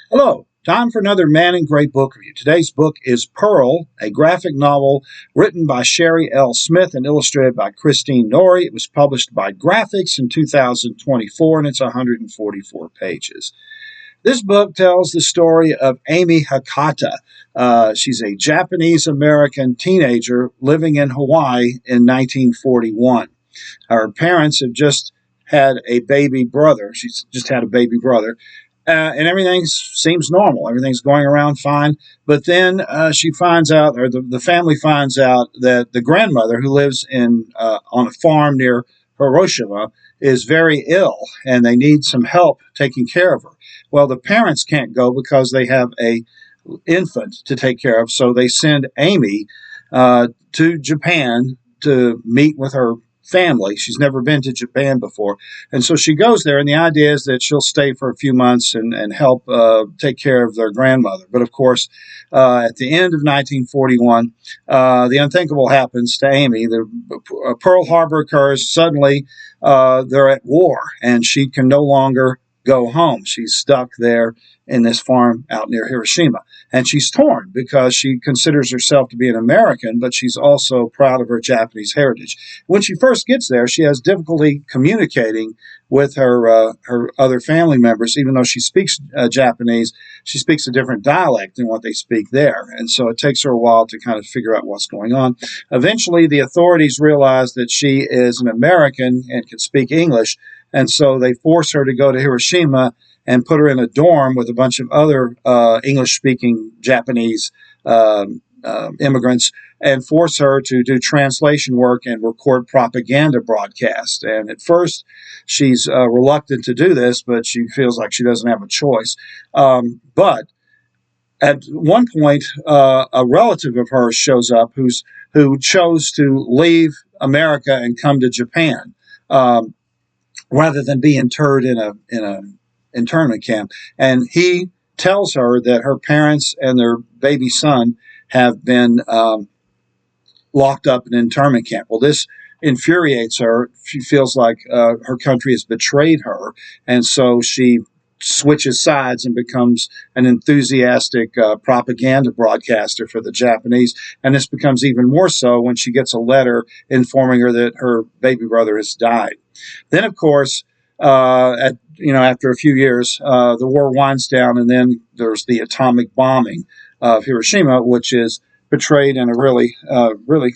Hello, time for another Man in Gray book review. Today's book is Pearl, a graphic novel written by Sherri L. Smith and illustrated by Christine Norrie. It was published by Graphics in 2024 and it's 144 pages. This book tells the story of Amy Hakata. She's a Japanese American teenager living in Hawaii in 1941. Her parents have just had a baby brother. She's just had a baby brother. And everything seems normal. Everything's going around fine. But then she finds out, or the family finds out, that the grandmother who lives on a farm near Hiroshima is very ill, and they need some help taking care of her. Well, the parents can't go because they have a infant to take care of, so they send Amy to Japan to meet with her family. She's never been to Japan before. And so she goes there, and the idea is that she'll stay for a few months and help take care of their grandmother. But of course, at the end of 1941, the unthinkable happens to Amy. The Pearl Harbor occurs. Suddenly, they're at war, and she can no longer go home. She's stuck there in this farm out near Hiroshima. And she's torn because she considers herself to be an American, but she's also proud of her Japanese heritage. When she first gets there, she has difficulty communicating with her other family members. Even though she speaks Japanese, she speaks a different dialect than what they speak there. And so it takes her a while to kind of figure out what's going on. Eventually, the authorities realize that she is an American and can speak English, and so they force her to go to Hiroshima and put her in a dorm with a bunch of other English-speaking Japanese immigrants and force her to do translation work and record propaganda broadcasts. And at first, she's reluctant to do this, but she feels like she doesn't have a choice. But at one point, a relative of hers shows up who chose to leave America and come to Japan. Rather than be interred in a internment camp. And he tells her that her parents and their baby son have been locked up in an internment camp. Well, this infuriates her. She feels like her country has betrayed her, and so she switches sides and becomes an enthusiastic propaganda broadcaster for the Japanese. And this becomes even more so when she gets a letter informing her that her baby brother has died. Then, of course, after a few years, the war winds down, and then there's the atomic bombing of Hiroshima, which is portrayed in a really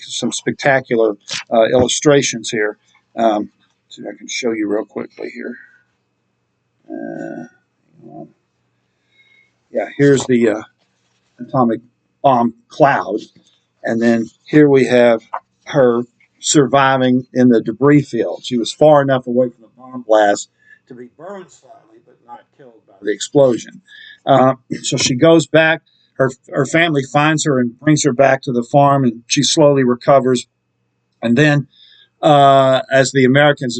some spectacular illustrations here. See if I can show you real quickly here. Here's the atomic bomb cloud, and then here we have her surviving in the debris field. She was far enough away from the bomb blast to be burned slightly, but not killed by the explosion. So she goes back. Her family finds her and brings her back to the farm, and she slowly recovers. And then, as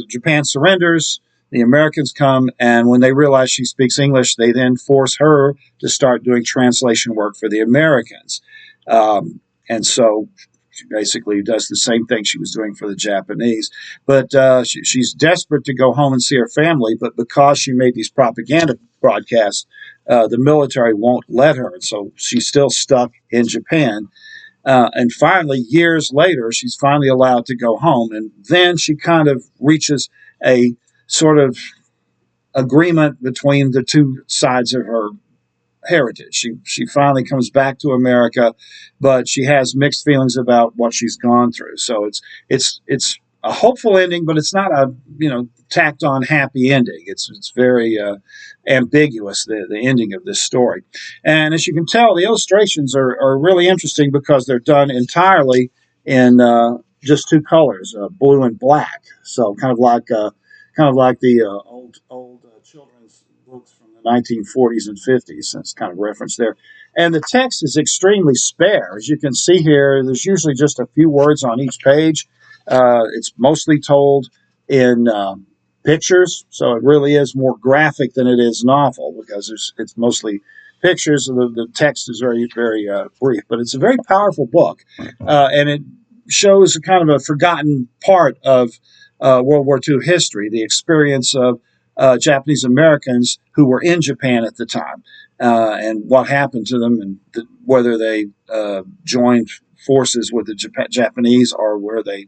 Japan surrenders, the Americans come, and when they realize she speaks English, they then force her to start doing translation work for the Americans. And so she basically does the same thing she was doing for the Japanese. But she's desperate to go home and see her family, but because she made these propaganda broadcasts, the military won't let her. And so she's still stuck in Japan. And finally, years later, she's finally allowed to go home. And then she kind of reaches a sort of agreement between the two sides of her heritage. She finally comes back to America, but she has mixed feelings about what she's gone through. So it's a hopeful ending, but it's not a tacked on happy ending. It's very ambiguous, the ending of this story. And as you can tell, the illustrations are really interesting because they're done entirely in just two colors, blue and black. So kind of like the old children's books from the 1940s and 50s. That's kind of reference there. And the text is extremely spare. As you can see here, there's usually just a few words on each page. It's mostly told in pictures, so it really is more graphic than it is novel because it's mostly pictures. And the text is very, very brief, but it's a very powerful book, and it shows a kind of a forgotten part of World War II history, the experience of Japanese Americans who were in Japan at the time, and what happened to them, and whether they joined forces with the Japanese or where they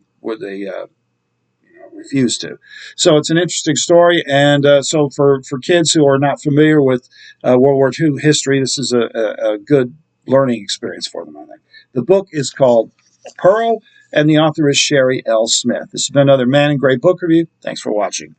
refused to. So it's an interesting story, and so for kids who are not familiar with World War II history, this is a good learning experience for them, I think. The book is called Pearl, and the author is Sherri L. Smith. This has been another Man in Gray book review. Thanks for watching.